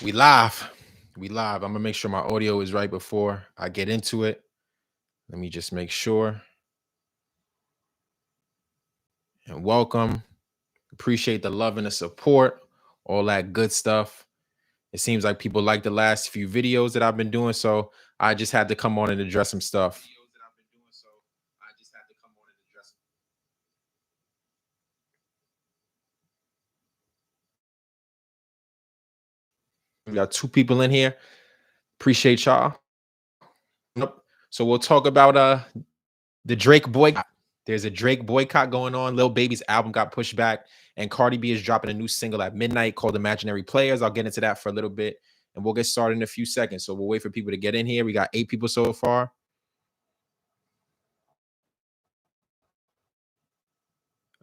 We live. We live. I'm gonna make sure my audio is right before I get into it. Let me just make sure. And welcome. Appreciate the love and the support, all that good stuff. It seems like people like the last few videos that I've been doing, so I just had to come on and address some stuff. We got two people in here. Appreciate y'all. Yep. So we'll talk about the Drake boycott. There's a Drake boycott going on. Lil Baby's album got pushed back, and Cardi B is dropping a new single at midnight called Imaginary Players. I'll get into that for a little bit, and we'll get started in a few seconds. So we'll wait for people to get in here. We got 8 people so far.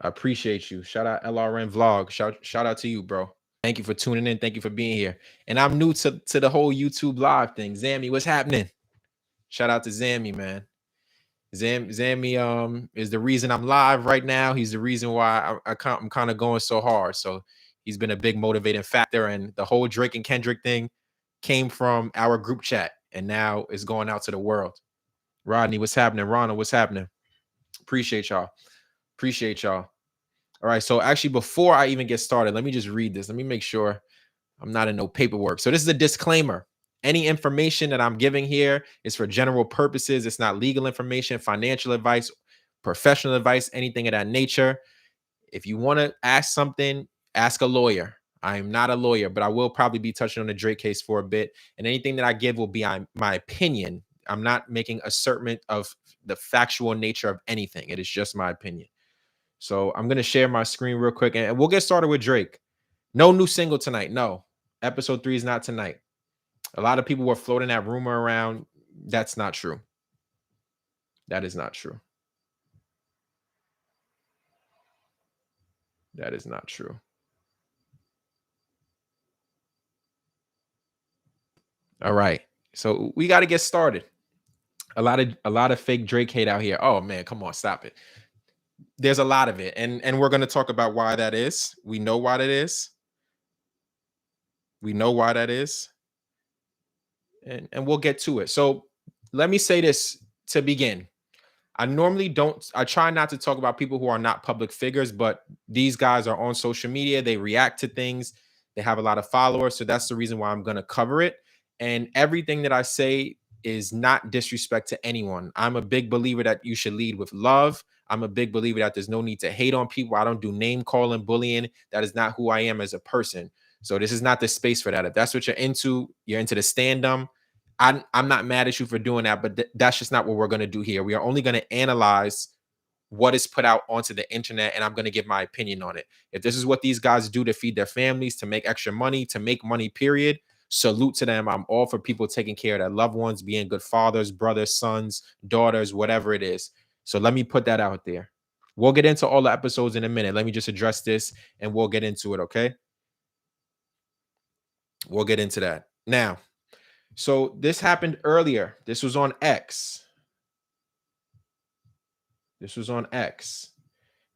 I appreciate you. Shout out LRN Vlog. Shout out to you, bro. Thank you for tuning in. Thank you for being here. And I'm new to the whole YouTube live thing. Zammy, what's happening? Shout out to Zammy, man. Zammy is the reason I'm live right now. He's the reason why I'm kind of going so hard. So he's been a big motivating factor, and the whole Drake and Kendrick thing came from our group chat, and now it's going out to the world. Rodney, what's happening? Ronald, what's happening? Appreciate y'all. Appreciate y'all. All right. So actually, before I even get started, let me just read this. Let me make sure I'm not in no paperwork. So this is a disclaimer. Any information that I'm giving here is for general purposes. It's not legal information, financial advice, professional advice, anything of that nature. If you want to ask something, ask a lawyer. I am not a lawyer, but I will probably be touching on the Drake case for a bit. And anything that I give will be my opinion. I'm not making assertion of the factual nature of anything. It is just my opinion. So I'm going to share my screen real quick, and we'll get started with Drake. No new single tonight. No. Episode 3 is not tonight. A lot of people were floating that rumor around. That's not true. That is not true. That is not true. All right. So we got to get started. A lot of fake Drake hate out here. Oh man, come on, stop it. There's a lot of it. And we're going to talk about why that is. We know why that is. We know why that is. And we'll get to it. So let me say this to begin. I try not to talk about people who are not public figures, but these guys are on social media. They react to things. They have a lot of followers. So that's the reason why I'm going to cover it. And everything that I say is not disrespect to anyone. I'm a big believer that you should lead with love. I'm a big believer that there's no need to hate on people. I don't do name calling, bullying. That is not who I am as a person. So this is not the space for that. If that's what you're into the stand-up. I'm not mad at you for doing that, but that's just not what we're going to do here. We are only going to analyze what is put out onto the internet, and I'm going to give my opinion on it. If this is what these guys do to feed their families, to make extra money, to make money, period, salute to them. I'm all for people taking care of their loved ones, being good fathers, brothers, sons, daughters, whatever it is. So let me put that out there. We'll get into all the episodes in a minute. Let me just address this, and we'll get into it, okay? We'll get into that. Now, so this happened earlier. This was on X.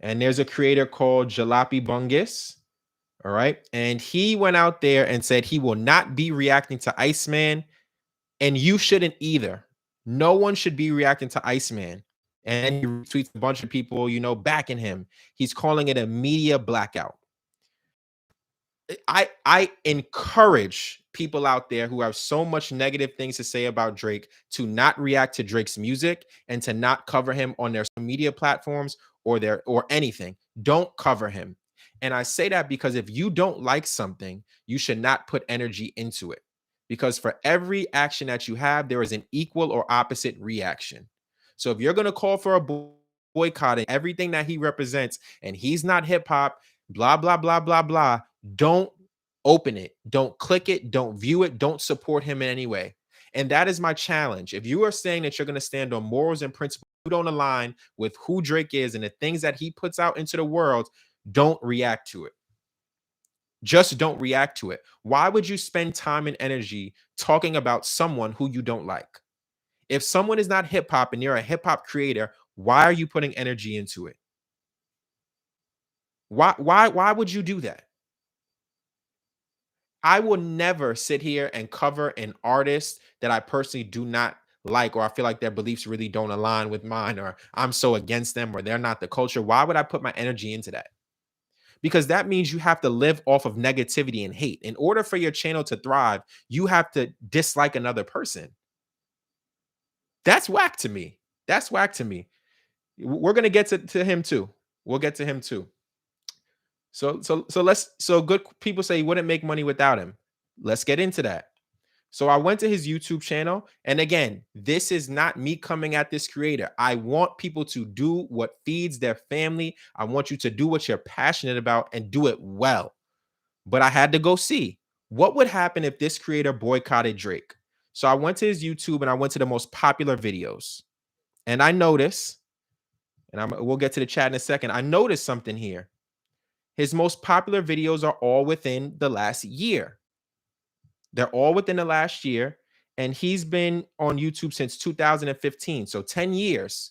And there's a creator called Jalopy Bungus. All right. And he went out there and said he will not be reacting to Iceman. And you shouldn't either. No one should be reacting to Iceman. And he retweets a bunch of people, backing him. He's calling it a media blackout. I encourage people out there who have so much negative things to say about Drake to not react to Drake's music and to not cover him on their media platforms or anything. Don't cover him. And I say that because if you don't like something, you should not put energy into it. Because for every action that you have, there is an equal or opposite reaction. So if you're going to call for a boycott and everything that he represents, and he's not hip hop, blah, blah, blah, blah, blah, don't open it. Don't click it. Don't view it. Don't support him in any way. And that is my challenge. If you are saying that you're going to stand on morals and principles, you don't align with who Drake is and the things that he puts out into the world, don't react to it. Just don't react to it. Why would you spend time and energy talking about someone who you don't like? If someone is not hip hop and you're a hip hop creator, why are you putting energy into it? Why would you do that? I will never sit here and cover an artist that I personally do not like, or I feel like their beliefs really don't align with mine, or I'm so against them, or they're not the culture. Why would I put my energy into that? Because that means you have to live off of negativity and hate. In order for your channel to thrive, you have to dislike another person. That's whack to me. That's whack to me. We're gonna get to him too. We'll get to him too. So good people say you wouldn't make money without him. Let's get into that. So I went to his YouTube channel, and again, this is not me coming at this creator. I want people to do what feeds their family. I want you to do what you're passionate about and do it well. But I had to go see what would happen if this creator boycotted Drake. So I went to his YouTube and I went to the most popular videos. And I noticed, and we'll get to the chat in a second. I noticed something here. His most popular videos are all within the last year. They're all within the last year. And he's been on YouTube since 2015. So 10 years.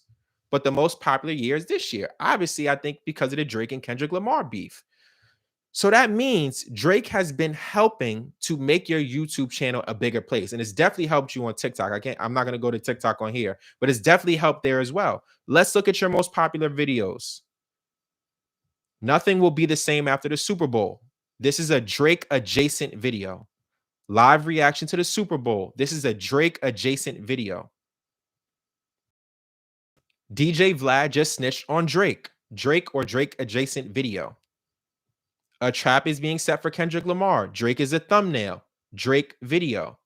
But the most popular year is this year. Obviously, I think because of the Drake and Kendrick Lamar beef. So that means Drake has been helping to make your YouTube channel a bigger place. And it's definitely helped you on TikTok. I'm not going to go to TikTok on here, but it's definitely helped there as well. Let's look at your most popular videos. Nothing will be the same after the Super Bowl. This is a Drake adjacent video. Live reaction to the Super Bowl. This is a Drake adjacent video. DJ Vlad just snitched on Drake. Drake or Drake adjacent video. A trap is being set for Kendrick Lamar. Drake is a thumbnail. Drake video.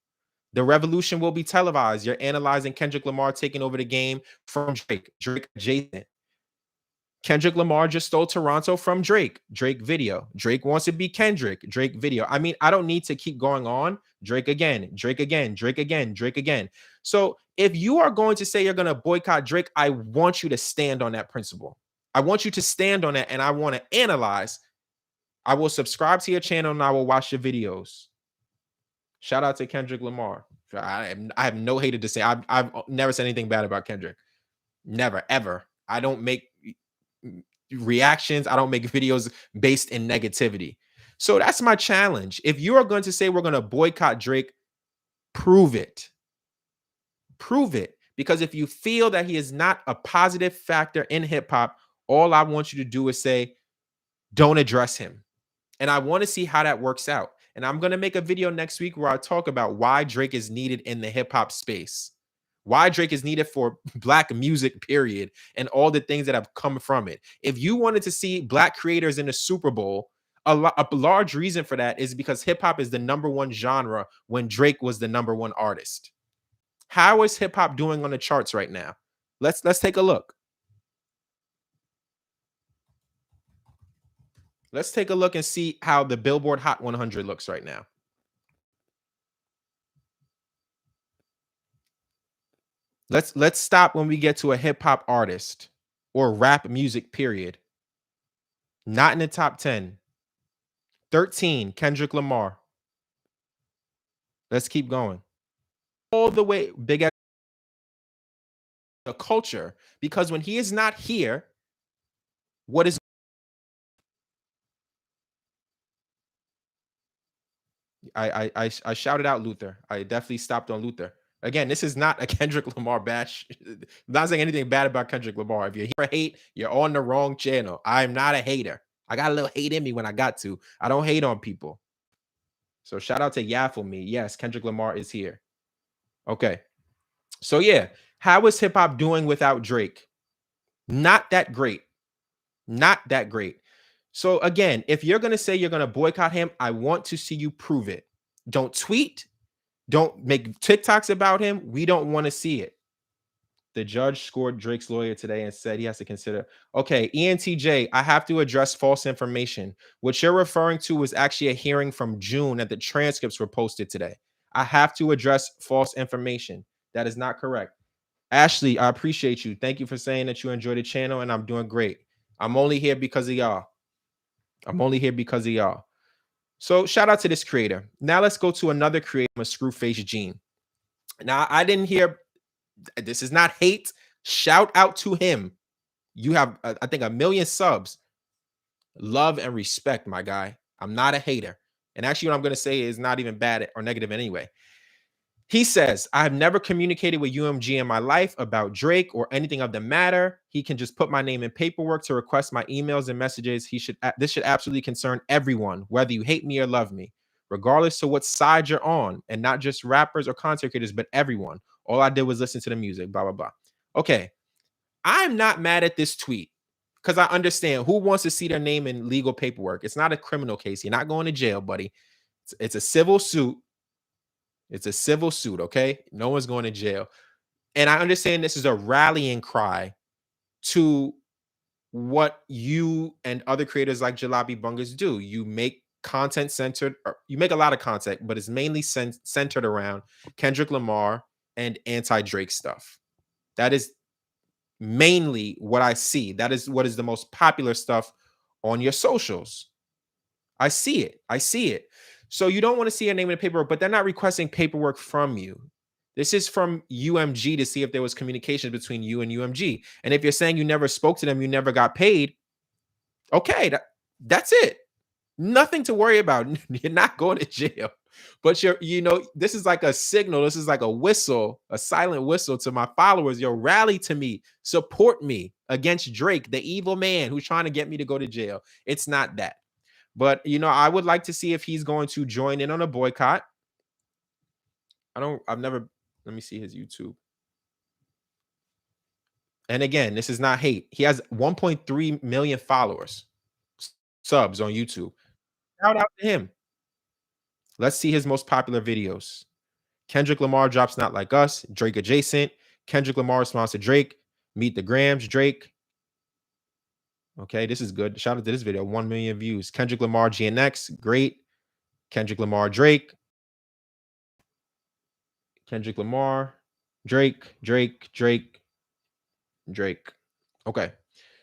The revolution will be televised. You're analyzing Kendrick Lamar taking over the game from Drake. Drake adjacent. Kendrick Lamar just stole Toronto from Drake. Drake video. Drake wants to be Kendrick. Drake video. I mean, I don't need to keep going on. Drake again. Drake again. Drake again. Drake again. So if you are going to say you're going to boycott Drake, I want you to stand on that principle. I want you to stand on that, and I want to analyze. I will subscribe to your channel and I will watch your videos. Shout out to Kendrick Lamar. I have no hated to say. I've never said anything bad about Kendrick. Never, ever. I don't make reactions. I don't make videos based in negativity. So that's my challenge. If you are going to say we're going to boycott Drake, prove it. Prove it. Because if you feel that he is not a positive factor in hip hop, all I want you to do is say, don't address him. And I want to see how that works out. And I'm going to make a video next week where I talk about why Drake is needed in the hip hop space, why Drake is needed for Black music, period, and all the things that have come from it. If you wanted to see Black creators in the Super Bowl, a large reason for that is because hip hop is the #1 genre when Drake was the #1 artist. How is hip hop doing on the charts right now? Let's take a look. Let's take a look and see how the Billboard Hot 100 looks right now. Let's stop when we get to a hip hop artist or rap music, period. Not in the top 10. 13, Kendrick Lamar. Let's keep going. All the way big at the culture, because when he is not here, what is I shouted out Luther. I definitely stopped on Luther. Again, this is not a Kendrick Lamar bash. I'm not saying anything bad about Kendrick Lamar. If you're here for hate, you're on the wrong channel. I'm not a hater. I got a little hate in me when I got to. I don't hate on people. So shout out to Yaffle Me. Yes, Kendrick Lamar is here. Okay. So yeah, how is hip hop doing without Drake? Not that great. Not that great. So again, if you're going to say you're going to boycott him, I want to see you prove it. Don't tweet. Don't make TikToks about him. We don't want to see it. The judge scored Drake's lawyer today and said he has to consider. Okay, ENTJ, I have to address false information. What you're referring to was actually a hearing from June that the transcripts were posted today. I have to address false information. That is not correct. Ashley, I appreciate you. Thank you for saying that you enjoy the channel, and I'm doing great. I'm only here because of y'all. I'm only here because of y'all. So shout out to this creator. Now let's go to another creator, Screwface Gene. Now I didn't hear. This is not hate. Shout out to him. You have, I think, 1 million subs. Love and respect, my guy. I'm not a hater. And actually, what I'm going to say is not even bad or negative anyway. He says, I've never communicated with UMG in my life about Drake or anything of the matter. He can just put my name in paperwork to request my emails and messages. This should absolutely concern everyone, whether you hate me or love me, regardless of what side you're on, and not just rappers or content creators, but everyone. All I did was listen to the music, blah, blah, blah. Okay. I'm not mad at this tweet because I understand who wants to see their name in legal paperwork. It's not a criminal case. You're not going to jail, buddy. It's a civil suit. It's a civil suit, okay? No one's going to jail. And I understand this is a rallying cry to what you and other creators like Jalopy Bungas do. You make content centered, or you make a lot of content, but it's mainly centered around Kendrick Lamar and anti-Drake stuff. That is mainly what I see. That is what is the most popular stuff on your socials. I see it. I see it. So you don't want to see a name in the paperwork, but they're not requesting paperwork from you. This is from UMG to see if there was communication between you and UMG. And if you're saying you never spoke to them, you never got paid, okay, that's it. Nothing to worry about. You're not going to jail. But this is like a signal. This is like a whistle, a silent whistle to my followers. Rally to me, support me against Drake, the evil man who's trying to get me to go to jail. It's not that. But I would like to see if he's going to join in on a boycott. Let me see his YouTube. And again, this is not hate. He has 1.3 million followers, subs on YouTube. Shout out to him. Let's see his most popular videos. Kendrick Lamar drops Not Like Us, Drake adjacent. Kendrick Lamar responds to Drake. Meet the Grams, Drake. Okay, this is good. Shout out to this video, 1 million views. Kendrick Lamar, GNX, great. Kendrick Lamar, Drake. Kendrick Lamar, Drake. Okay.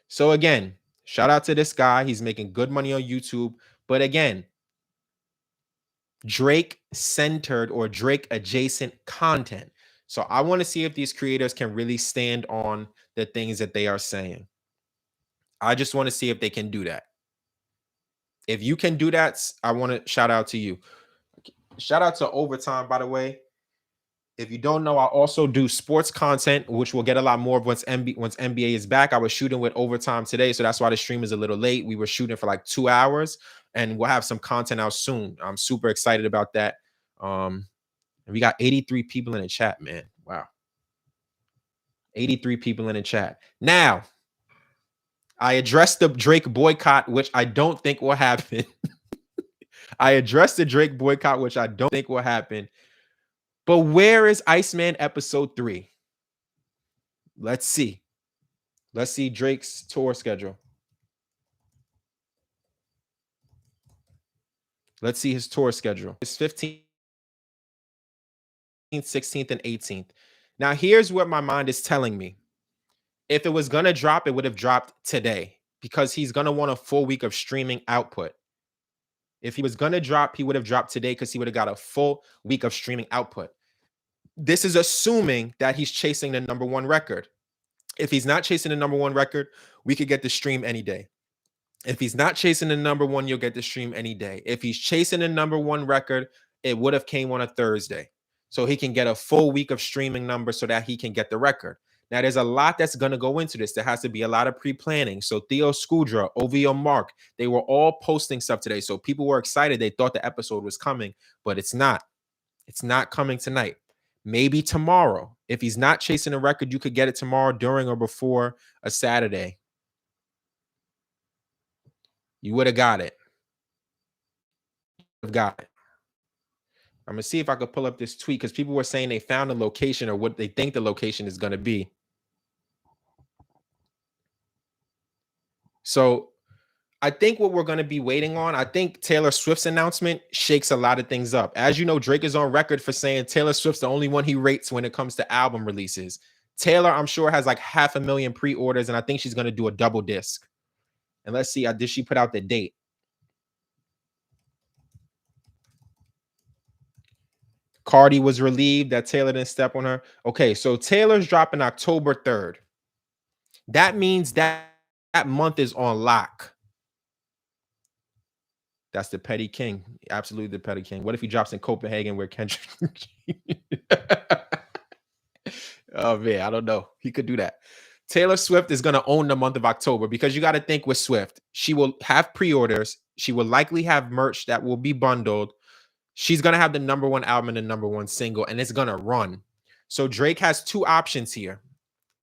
So again, shout out to this guy. He's making good money on YouTube. But again, Drake centered or Drake adjacent content. So I want to see if these creators can really stand on the things that they are saying. I just want to see if they can do that. If you can do that, I want to shout out to you. Shout out to Overtime, by the way. If you don't know, I also do sports content, which we'll get a lot more of once NBA is back. I was shooting with Overtime today, so that's why the stream is a little late. We were shooting for like 2 hours, and we'll have some content out soon. I'm super excited about that. And we got 83 people in the chat, man. Wow. 83 people in the chat. Now, I addressed the Drake boycott, which I don't think will happen. I addressed the Drake boycott, which I don't think will happen. But where is Iceman episode 3? Let's see. Let's see Drake's tour schedule. Let's see his tour schedule. It's 15th, 16th, and 18th. Now, here's what my mind is telling me. If it was going to drop, it would have dropped today because he's going to want a full week of streaming output. If he was going to drop, he would have dropped today because he would have got a full week of streaming output. This is assuming that he's chasing the #1 record. If he's not chasing the #1 record, we could get the stream any day. If he's not chasing the #1, you'll get the stream any day. If he's chasing the #1 record, it would have came on a Thursday. So he can get a full week of streaming numbers so that he can get the record. Now, there's a lot that's going to go into this. There has to be a lot of pre-planning. So Theo Scudra, OVO Mark, they were all posting stuff today. So people were excited. They thought the episode was coming, but it's not. It's not coming tonight. Maybe tomorrow. If he's not chasing a record, you could get it tomorrow during or before a Saturday. You would have got it. Got it. I'm going to see if I could pull up this tweet because people were saying they found a location or what they think the location is going to be. So I think what we're going to be waiting on, I think Taylor Swift's announcement shakes a lot of things up. As you know, Drake is on record for saying Taylor Swift's the only one he rates when it comes to album releases. Taylor, I'm sure, has like 500,000 pre-orders, and I think she's going to do a double disc. And let's see, did she put out the date? Cardi was relieved that Taylor didn't step on her. Okay, so Taylor's dropping October 3rd. That means that month is on lock. That's the petty king. Absolutely the petty king. What if he drops in Copenhagen where Kendrick? Oh man, I don't know. He could do that. Taylor Swift is going to own the month of October because you got to think with Swift, she will have pre-orders. She will likely have merch that will be bundled. She's going to have the number one album and the number one single, and it's going to run. So Drake has two options here.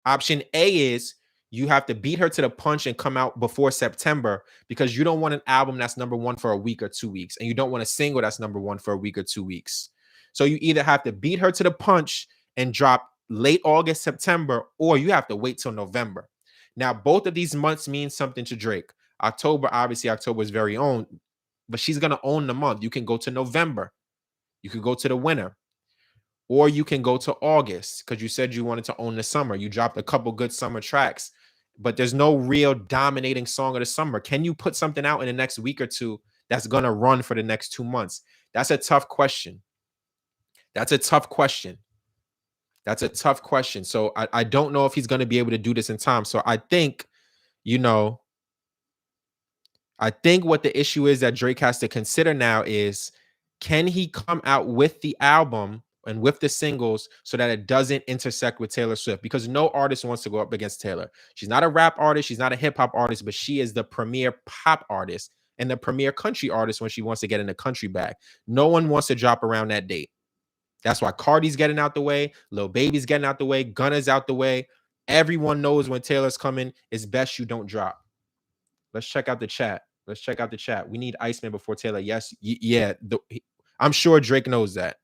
Option A is you have to beat her to the punch and come out before September because you don't want an album that's number one for a week or 2 weeks, and you don't want a single that's number one for a week or 2 weeks. So you either have to beat her to the punch and drop late August, September, or you have to wait till November. Now, both of these months mean something to Drake. October, obviously, October is very own, but she's going to own the month. You can go to November. You could go to the winter. Or you can go to August because you said you wanted to own the summer. You dropped a couple good summer tracks, but there's no real dominating song of the summer. Can you put something out in the next week or two that's going to run for the next 2 months? That's a tough question. That's a tough question. That's a tough question. So I don't know if he's going to be able to do this in time. So I think, I think what the issue is that Drake has to consider now is, can he come out with the album and with the singles so that it doesn't intersect with Taylor Swift? Because no artist wants to go up against Taylor. She's not a rap artist. She's not a hip hop artist, but she is the premier pop artist and the premier country artist when she wants to get in the country bag. No one wants to drop around that date. That's why Cardi's getting out the way. Lil Baby's getting out the way. Gunna's out the way. Everyone knows when Taylor's coming, it's best you don't drop. Let's check out the chat. Let's check out the chat. We need Iceman before Taylor. Yes. Yeah. I'm sure Drake knows that.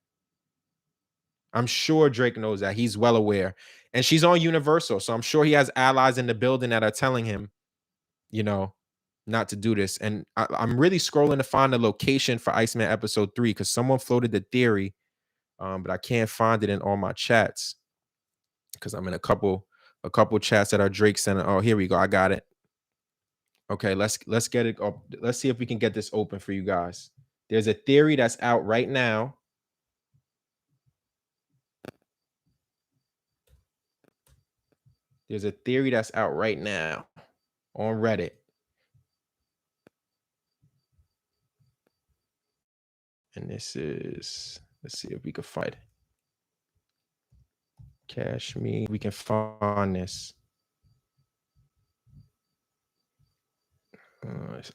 I'm sure Drake knows that. He's well aware. And she's on Universal. So I'm sure he has allies in the building that are telling him, not to do this. And I'm really scrolling to find the location for Iceman episode 3 because someone floated the theory. But I can't find it in all my chats because I'm in a couple chats that are Drake sent. Oh, here we go. I got it. Okay, let's get it up. Let's see if we can get this open for you guys. There's a theory that's out right now. There's a theory that's out right now on Reddit. And this is, let's see if we can find it. Cash me. We can find this.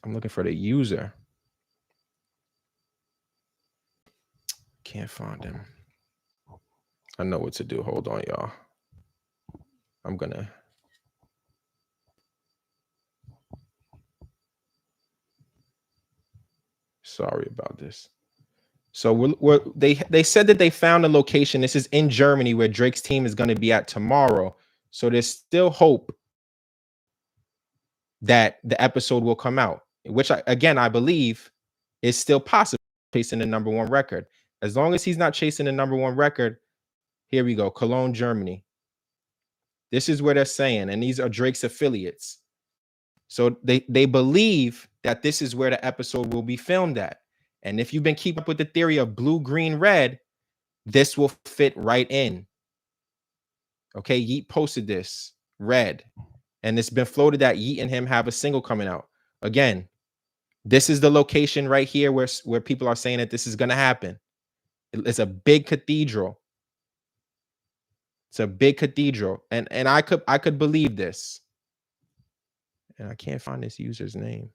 I'm looking for the user. Can't find him. I know what to do. Hold on, y'all. I'm gonna. Sorry about this. So they said that they found a location. This is in Germany where Drake's team is going to be at tomorrow. So there's still hope that the episode will come out, which I believe is still possible, chasing the number one record. As long as he's not chasing the number one record, here we go. Cologne, Germany. This is where they're saying, and these are Drake's affiliates. So they believe that this is where the episode will be filmed at. And if you've been keeping up with the theory of blue, green, red, this will fit right in. Okay, Yeet posted this, red. And it's been floated that Yeet and him have a single coming out. Again, this is the location right here where people are saying that this is going to happen. It's a big cathedral. It's a big cathedral. And I could believe this. And I can't find this user's name.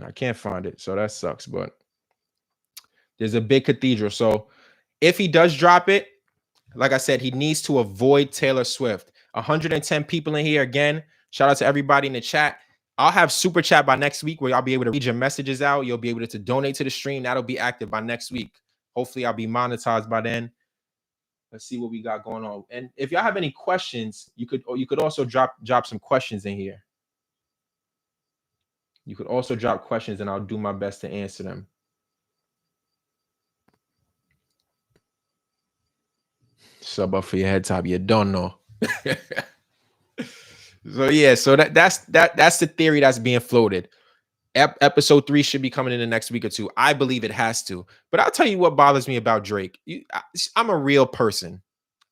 I can't find it, so that sucks. But there's a big cathedral. So if he does drop it, like I said, he needs to avoid Taylor Swift. 110 people in here again. Shout out to everybody in the chat. I'll have super chat by next week where I'll be able to read your messages out. You'll be able to donate to the stream. That'll be active by next week. Hopefully I'll be monetized by then. Let's see what we got going on. And if y'all have any questions, you could also drop some questions in here. You could also drop questions and I'll do my best to answer them. Sub up for your head top. You don't know. So yeah, so that's the theory that's being floated. Episode 3 should be coming in the next week or two. I believe it has to. But I'll tell you what bothers me about Drake. I'm a real person.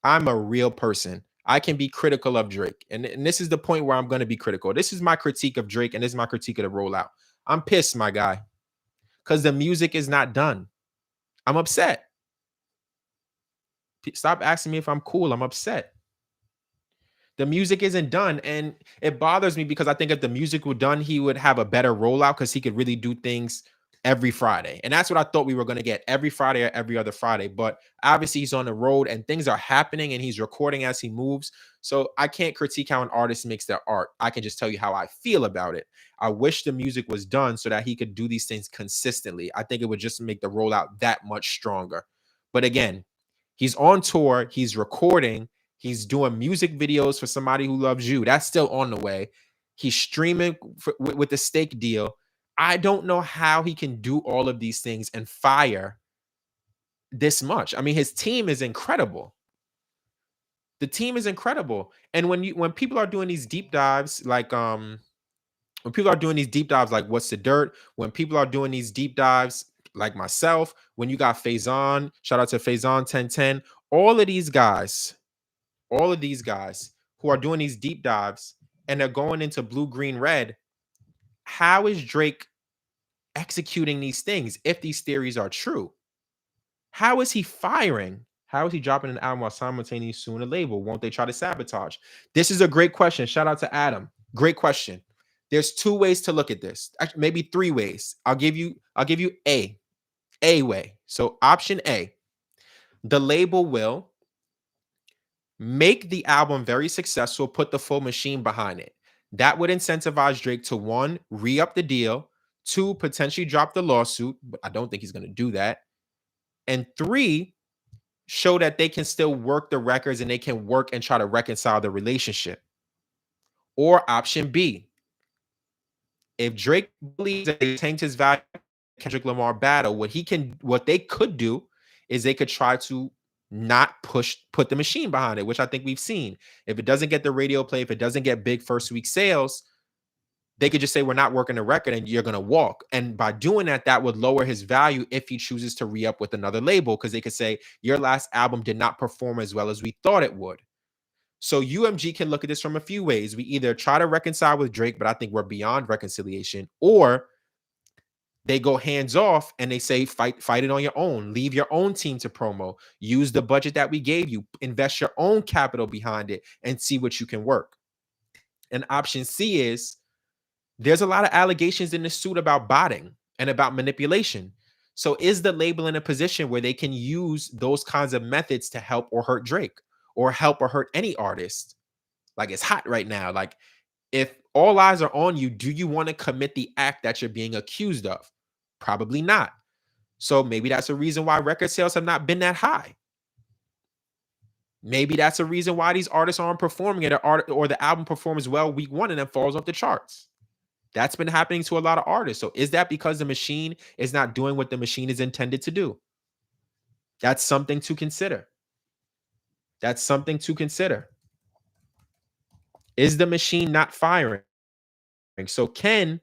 I'm a real person. I can be critical of Drake. And this is the point where I'm going to be critical. This is my critique of Drake, and this is my critique of the rollout. I'm pissed, my guy, because the music is not done. I'm upset. Stop asking me if I'm cool. I'm upset. The music isn't done, and it bothers me because I think if the music were done, he would have a better rollout because he could really do things every Friday. And that's what I thought we were going to get every Friday or every other Friday. But obviously, he's on the road and things are happening and he's recording as he moves. So I can't critique how an artist makes their art. I can just tell you how I feel about it. I wish the music was done so that he could do these things consistently. I think it would just make the rollout that much stronger. But again, he's on tour, he's recording. He's doing music videos for Somebody Who Loves You. That's still on the way. He's streaming with the Stake deal. I don't know how he can do all of these things and fire this much. I mean, his team is incredible. The team is incredible. And when people are doing these deep dives, like when people are doing these deep dives, like What's the Dirt, when people are doing these deep dives, like myself, when you got Faison, shout out to Faison 1010, all of these guys who are doing these deep dives and they're going into blue, green, red, how is Drake executing these things if these theories are true? How is he firing? How is he dropping an album while simultaneously suing a label? Won't they try to sabotage? This is a great question. Shout out to Adam. Great question. There's two ways to look at this. Actually, maybe three ways. I'll give you A way. So option A, the label will make the album very successful, put the full machine behind it. That would incentivize Drake to one, re-up the deal, two, potentially drop the lawsuit, but I don't think he's going to do that. And three, show that they can still work the records and they can work and try to reconcile the relationship. Or option B, if Drake believes that they tanked his value, Kendrick Lamar battle, what they could do is they could try to not put the machine behind it, which I think we've seen. If it doesn't get the radio play, if it doesn't get big first week sales, they could just say we're not working the record and you're going to walk. And by doing that, that would lower his value if he chooses to re-up with another label, because they could say your last album did not perform as well as we thought it would. So UMG can look at this from a few ways. We either try to reconcile with Drake, but I think we're beyond reconciliation, or they go hands off and they say, fight it on your own. Leave your own team to promo. Use the budget that we gave you. Invest your own capital behind it and see what you can work. And option C is there's a lot of allegations in the suit about botting and about manipulation. So is the label in a position where they can use those kinds of methods to help or hurt Drake or help or hurt any artist? Like, it's hot right now. Like, if all eyes are on you, do you want to commit the act that you're being accused of? Probably not. So maybe that's a reason why record sales have not been that high. Maybe that's a reason why these artists aren't performing it, or the album performs well week one and then falls off the charts. That's been happening to a lot of artists. So is that because the machine is not doing what the machine is intended to do? That's something to consider. That's something to consider. Is the machine not firing? So can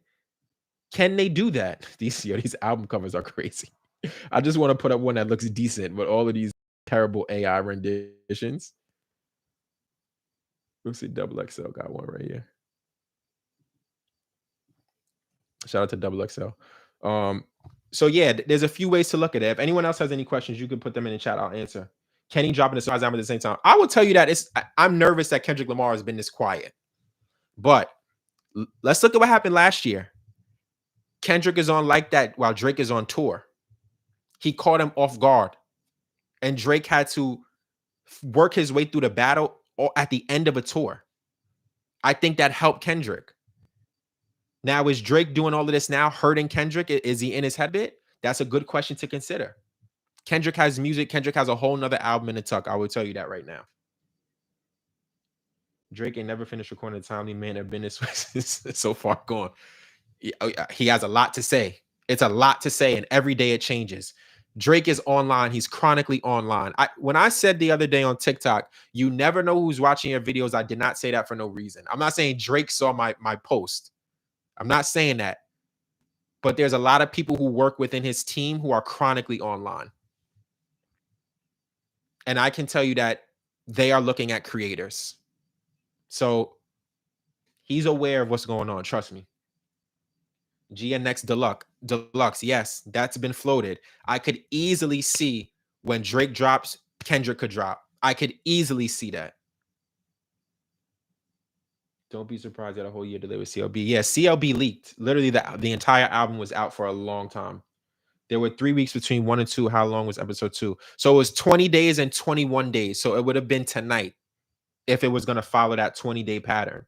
they do that? These album covers are crazy. I just want to put up one that looks decent, but all of these terrible AI renditions. Let's see, Double XL got one right here. Shout out to Double XL. So yeah, there's a few ways to look at it. If anyone else has any questions, you can put them in the chat. I'll answer. Kenny dropping the surprise album at the same time. I will tell you that I'm nervous that Kendrick Lamar has been this quiet. But let's look at what happened last year. Kendrick is on Like That while Drake is on tour. He caught him off guard. And Drake had to work his way through the battle at the end of a tour. I think that helped Kendrick. Now, is Drake doing all of this now hurting Kendrick? Is he in his head bit? That's a good question to consider. Kendrick has music. Kendrick has a whole nother album in the tuck. I will tell you that right now. Drake ain't never finished recording a timely man of business so far gone. He has a lot to say. It's a lot to say, and every day it changes. Drake is online. He's chronically online. When I said the other day on TikTok, you never know who's watching your videos, I did not say that for no reason. I'm not saying Drake saw my post. I'm not saying that. But there's a lot of people who work within his team who are chronically online. And I can tell you that they are looking at creators. So he's aware of what's going on. Trust me. GNX Deluxe. Yes, that's been floated. I could easily see when Drake drops, Kendrick could drop. I could easily see that. Don't be surprised that a whole year delayed with CLB. Yeah, CLB leaked. Literally, the entire album was out for a long time. There were 3 weeks between 1 and 2. How long was episode 2? So it was 20 days and 21 days. So it would have been tonight if it was going to follow that 20-day pattern.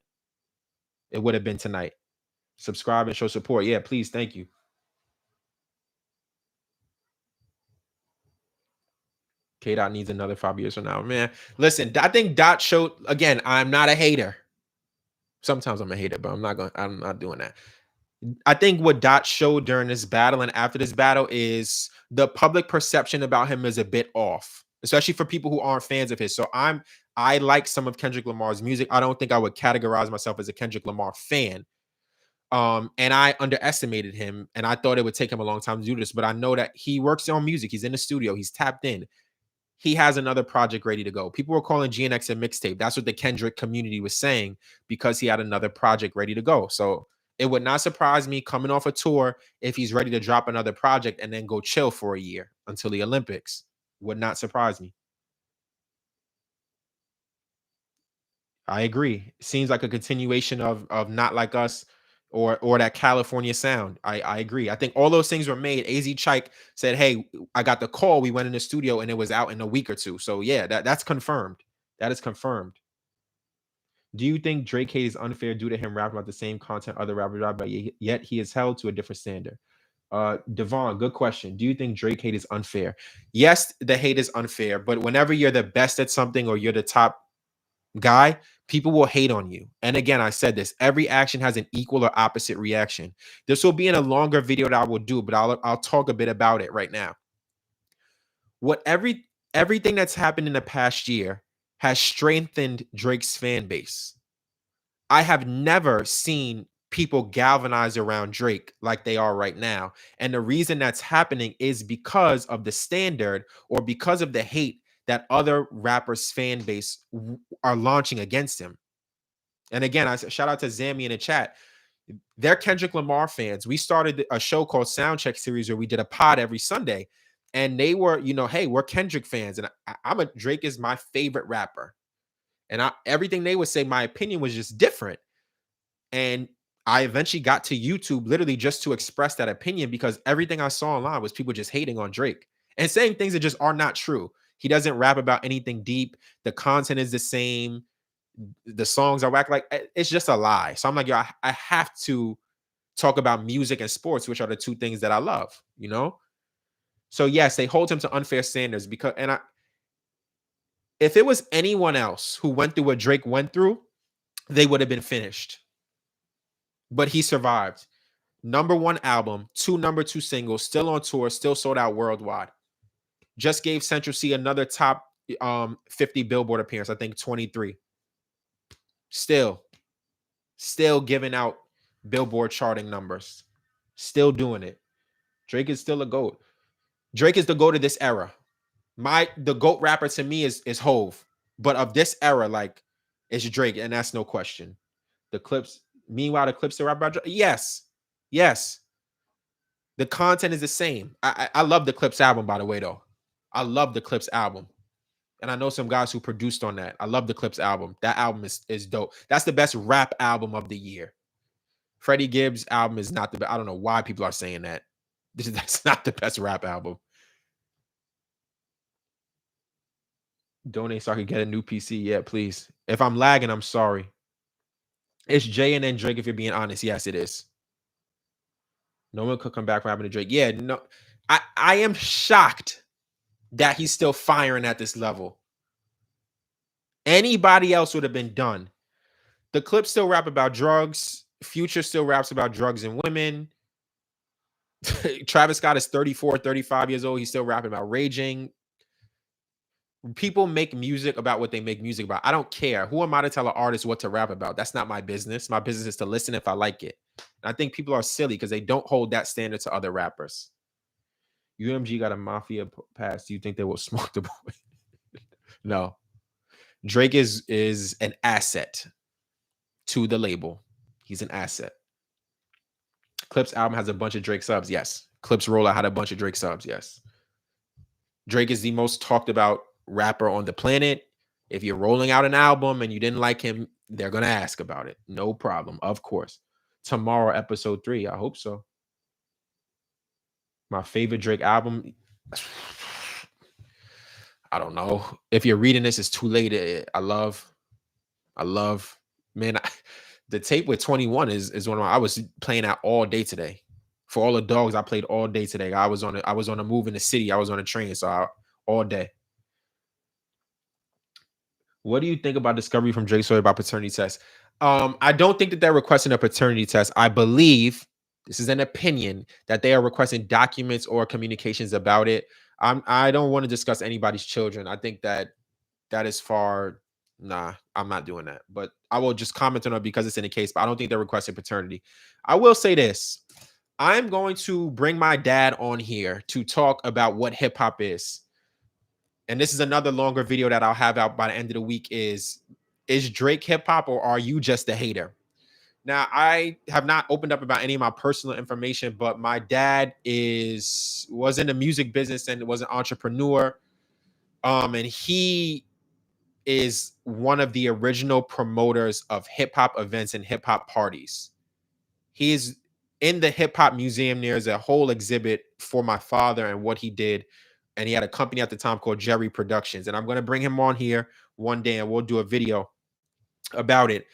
It would have been tonight. Subscribe and show support. Yeah, please. Thank you. K Dot needs another 5 years from now. Man, listen, I think Dot showed, again, I'm not a hater. Sometimes I'm a hater, but I'm not doing that. I think what Dot showed during this battle and after this battle is the public perception about him is a bit off, especially for people who aren't fans of his. So I like some of Kendrick Lamar's music. I don't think I would categorize myself as a Kendrick Lamar fan. And I underestimated him, and I thought it would take him a long time to do this, but I know that he works on music. He's in the studio. He's tapped in. He has another project ready to go. People were calling GNX a mixtape. That's what the Kendrick community was saying because he had another project ready to go. So it would not surprise me coming off a tour if he's ready to drop another project and then go chill for a year until the Olympics. Would not surprise me. I agree. Seems like a continuation of Not Like Us or that California sound. I agree. I think all those things were made. AZ Chike said, "Hey, I got the call. We went in the studio and it was out in a week or two." So yeah, that's confirmed. That is confirmed. Do you think Drake hate is unfair due to him rapping about the same content other rappers rap, but yet he is held to a different standard? Devon, good question. Do you think Drake hate is unfair? Yes, the hate is unfair, but whenever you're the best at something or you're the top guy, people will hate on you. And again, I said this, every action has an equal or opposite reaction. This will be in a longer video that I will do, but I'll talk a bit about it right now. What everything that's happened in the past year has strengthened Drake's fan base. I have never seen people galvanize around Drake like they are right now. And the reason that's happening is because of the standard or because of the hate that other rappers' fan base are launching against him. And again, I shout out to Zammy in the chat. They're Kendrick Lamar fans. We started a show called Soundcheck Series where we did a pod every Sunday. And they were, hey, we're Kendrick fans. And Drake is my favorite rapper. And everything they would say, my opinion was just different. And I eventually got to YouTube literally just to express that opinion because everything I saw online was people just hating on Drake and saying things that just are not true. He doesn't rap about anything deep. The content is the same. The songs are whack. Like, it's just a lie. So I'm like, yo, I have to talk about music and sports, which are the two things that I love, So yes, they hold him to unfair standards because, if it was anyone else who went through what Drake went through, they would have been finished. But he survived. #1 album, 2 #2 singles, still on tour, still sold out worldwide. Just gave Central C another top 50 Billboard appearance, I think 23. Still giving out Billboard charting numbers. Still doing it. Drake is still a GOAT. Drake is the GOAT of this era. The GOAT rapper to me is Hove. But of this era, like, it's Drake, and that's no question. Meanwhile, the clips to rap about Drake, yes. The content is the same. I love the Clips album, by the way, though. I love the Clips album. And I know some guys who produced on that. I love the Clips album. That album is dope. That's the best rap album of the year. Freddie Gibbs' album is not the best. I don't know why people are saying that. That's not the best rap album. Donate so I can get a new PC. Yeah, please. If I'm lagging, I'm sorry. It's Jay and then Drake, if you're being honest. Yes, it is. No one could come back from having a Drake. Yeah, no. I am shocked that he's still firing at this level. Anybody else would have been done. The Clips still rap about drugs. Future still raps about drugs and women. Travis Scott is 34, 35 years old. He's still rapping about raging. People make music about what they make music about. I don't care. Who am I to tell an artist what to rap about? That's not my business. My business is to listen if I like it. And I think people are silly because they don't hold that standard to other rappers. UMG got a mafia pass. Do you think they will smoke the boy? No. Drake is an asset to the label. He's an asset. Clips album has a bunch of Drake subs. Yes. Clips rollout had a bunch of Drake subs. Yes. Drake is the most talked about rapper on the planet. If you're rolling out an album and you didn't like him, they're going to ask about it. No problem. Of course. Tomorrow, episode 3. I hope so. My favorite Drake album. I don't know. If you're reading this, it's too late. I love, man, the tape with 21 is one of my, I was playing that all day today. For all the dogs, I played all day today. I was on a move in the city. I was on a train, so all day. What do you think about discovery from Drake story about paternity test? I don't think that they're requesting a paternity test. I believe, this is an opinion, that they are requesting documents or communications about it. I don't want to discuss anybody's children. I think that is far. Nah, I'm not doing that. But I will just comment on it because it's in the case. But I don't think they're requesting paternity. I will say this. I'm going to bring my dad on here to talk about what hip hop is. And this is another longer video that I'll have out by the end of the week. Is Drake hip hop, or are you just a hater? Now, I have not opened up about any of my personal information, but my dad was in the music business and was an entrepreneur. And he is one of the original promoters of hip hop events and hip hop parties. He's in the hip hop museum. There's a whole exhibit for my father and what he did. And he had a company at the time called Jerry Productions. And I'm going to bring him on here one day and we'll do a video about it,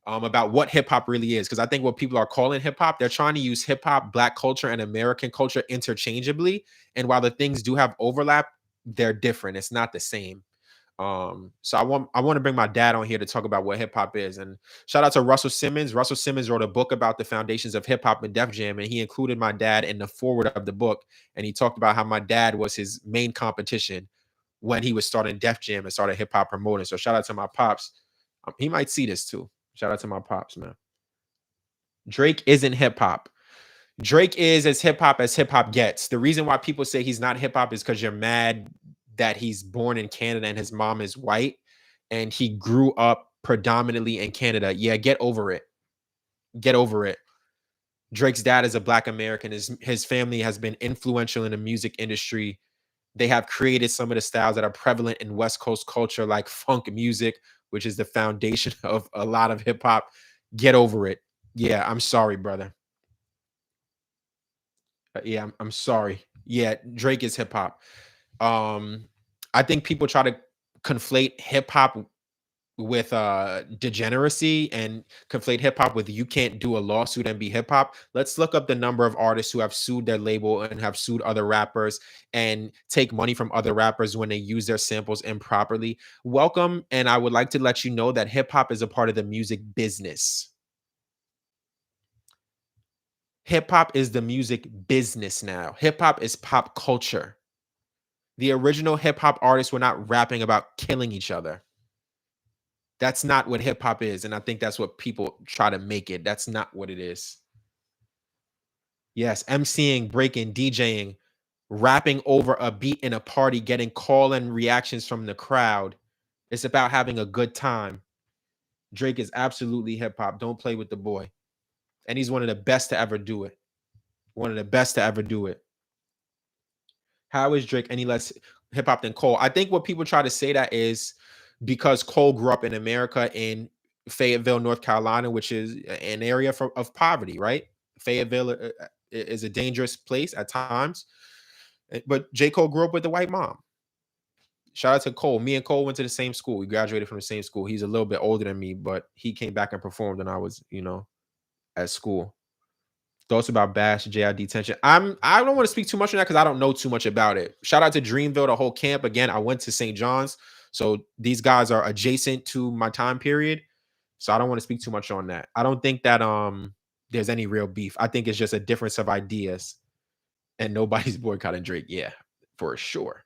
about what hip hop really is. Because I think what people are calling hip hop, they're trying to use hip hop, Black culture, and American culture interchangeably. And while the things do have overlap, they're different. It's not the same. So I want to bring my dad on here to talk about what hip hop is. And shout out to Russell Simmons. Russell Simmons wrote a book about the foundations of hip hop and Def Jam, and he included my dad in the foreword of the book. And he talked about how my dad was his main competition when he was starting Def Jam and started hip hop promoting. So shout out to my pops. He might see this too. Shout out to my pops, man. Drake isn't hip hop. Drake is as hip hop gets. The reason why people say he's not hip hop is because you're mad that he's born in Canada and his mom is white and he grew up predominantly in Canada. Yeah, get over it. Get over it. Drake's dad is a Black American. His family has been influential in the music industry. They have created some of the styles that are prevalent in West Coast culture, like funk music, which is the foundation of a lot of hip hop. Get over it. Yeah, I'm sorry, brother. Yeah, I'm sorry. Yeah, Drake is hip hop. I think people try to conflate hip hop with degeneracy and conflate hip hop with you can't do a lawsuit and be hip hop. Let's look up the number of artists who have sued their label and have sued other rappers and take money from other rappers when they use their samples improperly. Welcome, and I would like to let you know that hip hop is a part of the music business. Hip hop is the music business now. Hip hop is pop culture. The original hip hop artists were not rapping about killing each other. That's not what hip hop is. And I think that's what people try to make it. That's not what it is. Yes, MCing, breaking, DJing, rapping over a beat in a party, getting call and reactions from the crowd. It's about having a good time. Drake is absolutely hip hop. Don't play with the boy. And he's one of the best to ever do it. One of the best to ever do it. How is Drake any less hip hop than Cole? I think what people try to say that is because Cole grew up in America in Fayetteville, North Carolina, which is an area of poverty, right? Fayetteville is a dangerous place at times. But J. Cole grew up with a white mom. Shout out to Cole. Me and Cole went to the same school. We graduated from the same school. He's a little bit older than me, but he came back and performed when I was, at school. Thoughts about Bash JI detention. I don't want to speak too much on that because I don't know too much about it. Shout out to Dreamville, the whole camp. Again, I went to St. John's. So these guys are adjacent to my time period. So I don't want to speak too much on that. I don't think that there's any real beef. I think it's just a difference of ideas. And nobody's boycotting Drake. Yeah, for sure.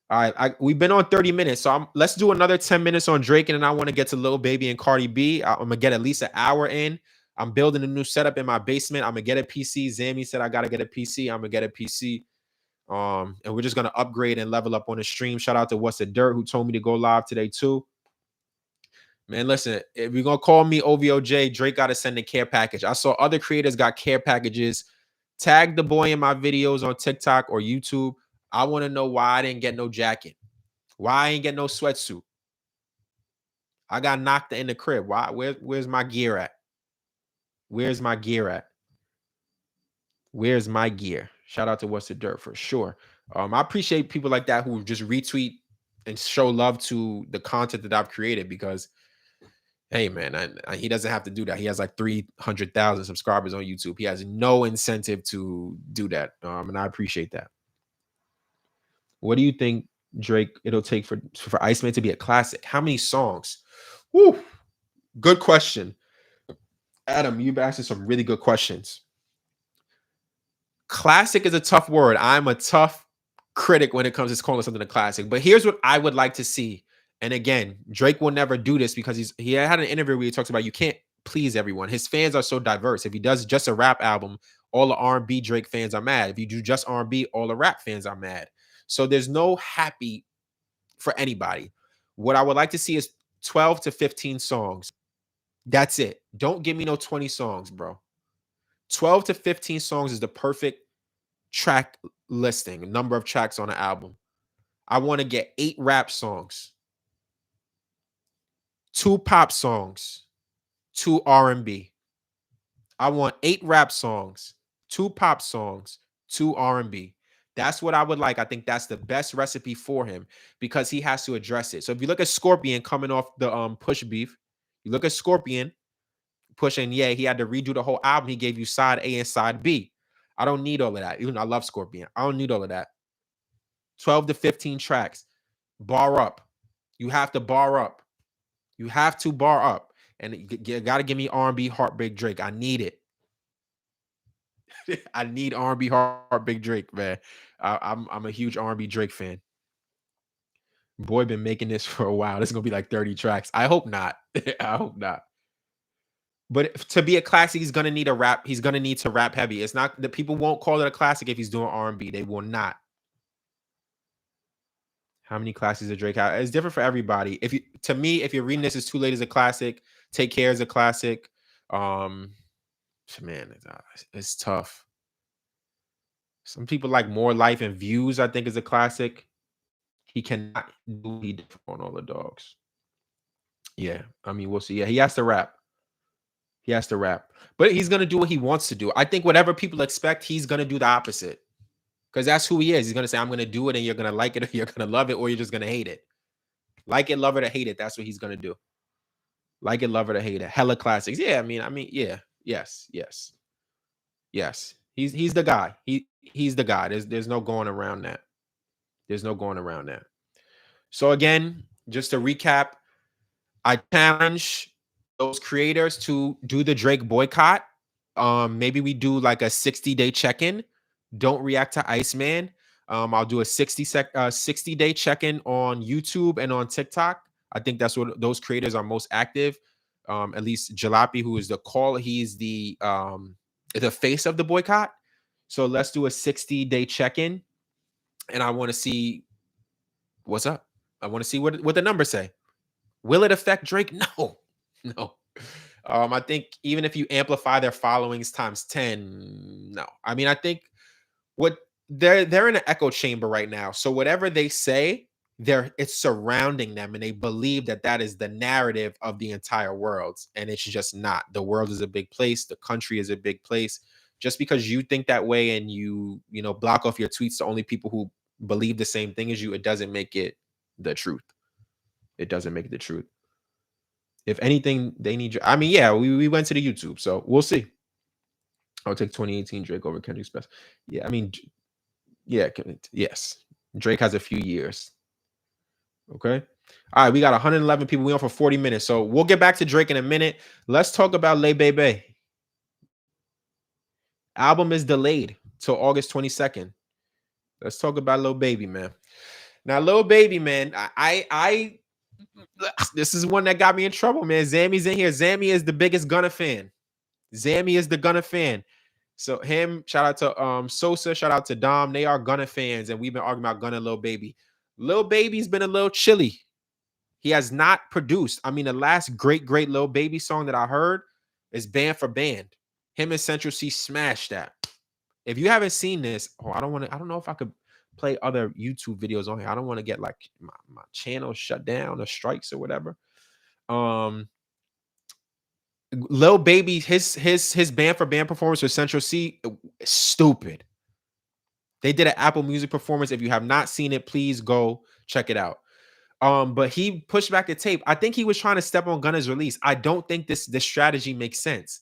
All right, we've been on 30 minutes. So let's do another 10 minutes on Drake. And then I want to get to Lil Baby and Cardi B. I'm going to get at least an hour in. I'm building a new setup in my basement. I'm going to get a PC. Zammy said I got to get a PC. I'm going to get a PC. And we're just gonna upgrade and level up on the stream. Shout out to What's the Dirt, who told me to go live today too. Man, listen, if you're gonna call me OVOJ, Drake got to send a care package. I saw other creators got care packages. Tag the boy in my videos on TikTok or YouTube. I want to know why I didn't get no jacket. Why I ain't get no sweatsuit. I got knocked in the crib. Why? Where's my gear at? Where's my gear at? Where's my gear? Shout out to What's the Dirt for sure. I appreciate people like that who just retweet and show love to the content that I've created, because hey man, he doesn't have to do that. He has like 300,000 subscribers on YouTube. He has no incentive to do that. And I appreciate that. What do you think, Drake, it'll take for Iceman to be a classic? How many songs? Woo! Good question. Adam, you've asked some really good questions. Classic is a tough word. I'm a tough critic when it comes to calling something a classic. But here's what I would like to see. And again, Drake will never do this because he had an interview where he talks about you can't please everyone. His fans are so diverse. If he does just a rap album, all the R&B Drake fans are mad. If you do just R&B, all the rap fans are mad. So there's no happy for anybody. What I would like to see is 12 to 15 songs. That's it. Don't give me no 20 songs, bro. 12 to 15 songs is the perfect track listing, number of tracks on an album. I want to get 8 rap songs, 2 pop songs, 2 R&B. I want 8 rap songs, 2 pop songs, 2 R&B. That's what I would like. I think that's the best recipe for him because he has to address it. So if you look at Scorpion coming off the Push beef, you look at Scorpion pushing, yeah, he had to redo the whole album. He gave you side A and side B. I don't need all of that. Even though I love Scorpion, I don't need all of that. 12 to 15 tracks. Bar up. You have to bar up. You have to bar up. And you got to give me R&B Heartbreak Drake. I need it. I need R&B Heartbreak Drake, man. I'm a huge R&B Drake fan. Boy, been making this for a while. This is going to be like 30 tracks. I hope not. I hope not. But to be a classic, he's gonna need a rap. He's gonna need to rap heavy. It's not that people won't call it a classic if he's doing R&B. They will not. How many classics does Drake have? It's different for everybody. To me, if you're reading this, it's Too Late is a classic. Take Care is a classic. Man, it's tough. Some people like More Life and Views, I think, is a classic. He cannot do he on All the Dogs. Yeah, I mean, we'll see. Yeah, he has to rap. He has to rap. But he's going to do what he wants to do. I think whatever people expect, he's going to do the opposite. Because that's who he is. He's going to say, I'm going to do it, and you're going to like it, or you're going to love it, or you're just going to hate it. Like it, love it, or hate it. That's what he's going to do. Like it, love it, or hate it. Hella classics. Yeah, I mean, yeah. Yes. He's the guy. He's the guy. There's no going around that. There's no going around that. So again, just to recap, I challenge those creators to do the Drake boycott. Maybe we do like a 60-day check-in. Don't react to Iceman. I'll do a 60-day check-in on YouTube and on TikTok. I think that's what those creators are most active. At least Jalopy, who is he's the face of the boycott. So let's do a 60-day check-in. And I want to see what's up. I want to see what the numbers say. Will it affect Drake? No. I think even if you amplify their followings times 10, no. I mean, I think what they're in an echo chamber right now. So whatever they say, it's surrounding them, and they believe that is the narrative of the entire world, and it's just not. The world is a big place. The country is a big place. Just because you think that way and you block off your tweets to only people who believe the same thing as you, it doesn't make it the truth. It doesn't make it the truth. If anything, they need you. I mean, yeah, we went to the YouTube, so we'll see. I'll take 2018 Drake over Kendrick's best. Yeah, I mean, yeah, yes. Drake has a few years. Okay. All right, we got 111 people. We on for 40 minutes, so we'll get back to Drake in a minute. Let's talk about Lil Baby. Album is delayed till August 22nd. Let's talk about Lil Baby, man. Now, Lil Baby, man, I this is one that got me in trouble, man. Zammy's in here. Zammy is the biggest Gunna fan. Zammy is the Gunna fan. So him, shout out to Sosa, shout out to Dom. They are Gunna fans, and we've been arguing about Gunna and Lil Baby. Lil Baby's been a little chilly. He has not produced. I mean, the last great Lil Baby song that I heard is Band for Band. Him and Central C smashed that. If you haven't seen this, I don't know if I could play other YouTube videos on here. I don't want to get like my channel shut down or strikes or whatever. Lil Baby, his band for band performance with Central C, stupid. They did an Apple Music performance. If you have not seen it, please go check it out. But he pushed back the tape. I think he was trying to step on Gunna's release. I don't think this strategy makes sense.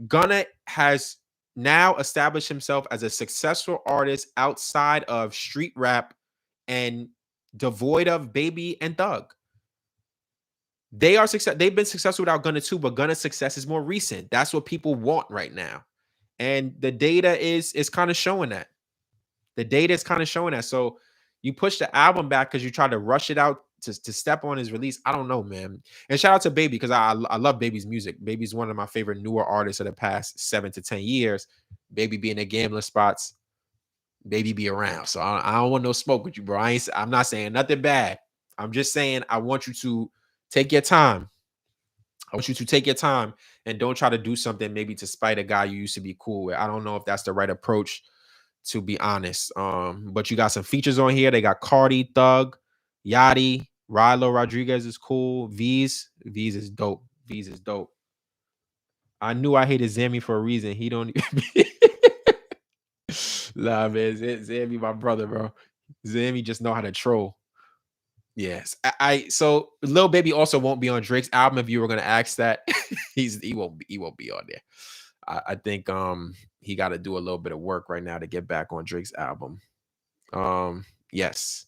Gunna has now established himself as a successful artist outside of street rap and devoid of Baby and Thug. They are success. They've been successful without Gunna too, but Gunna's success is more recent. That's what people want right now, and the data is kind of showing that. The data is kind of showing that. So you push the album back because you tried to rush it out to step on his release. I don't know, man. And shout out to Baby because I love Baby's music. Baby's one of my favorite newer artists of the past 7 to 10 years. Baby be in the gambling spots. Baby be around. So I don't want no smoke with you, bro. I'm not saying nothing bad. I'm just saying I want you to take your time. I want you to take your time and don't try to do something maybe to spite a guy you used to be cool with. I don't know if that's the right approach, to be honest. But you got some features on here. They got Cardi, Thug, Yachty, Rilo Rodriguez is cool. V's is dope. V's is dope. I knew I hated Zammy for a reason. He don't nah, man. Zammy, my brother, bro. Zammy just know how to troll. Yes. So Lil Baby also won't be on Drake's album if you were gonna ask that. He won't be on there. I think he got to do a little bit of work right now to get back on Drake's album. Yes.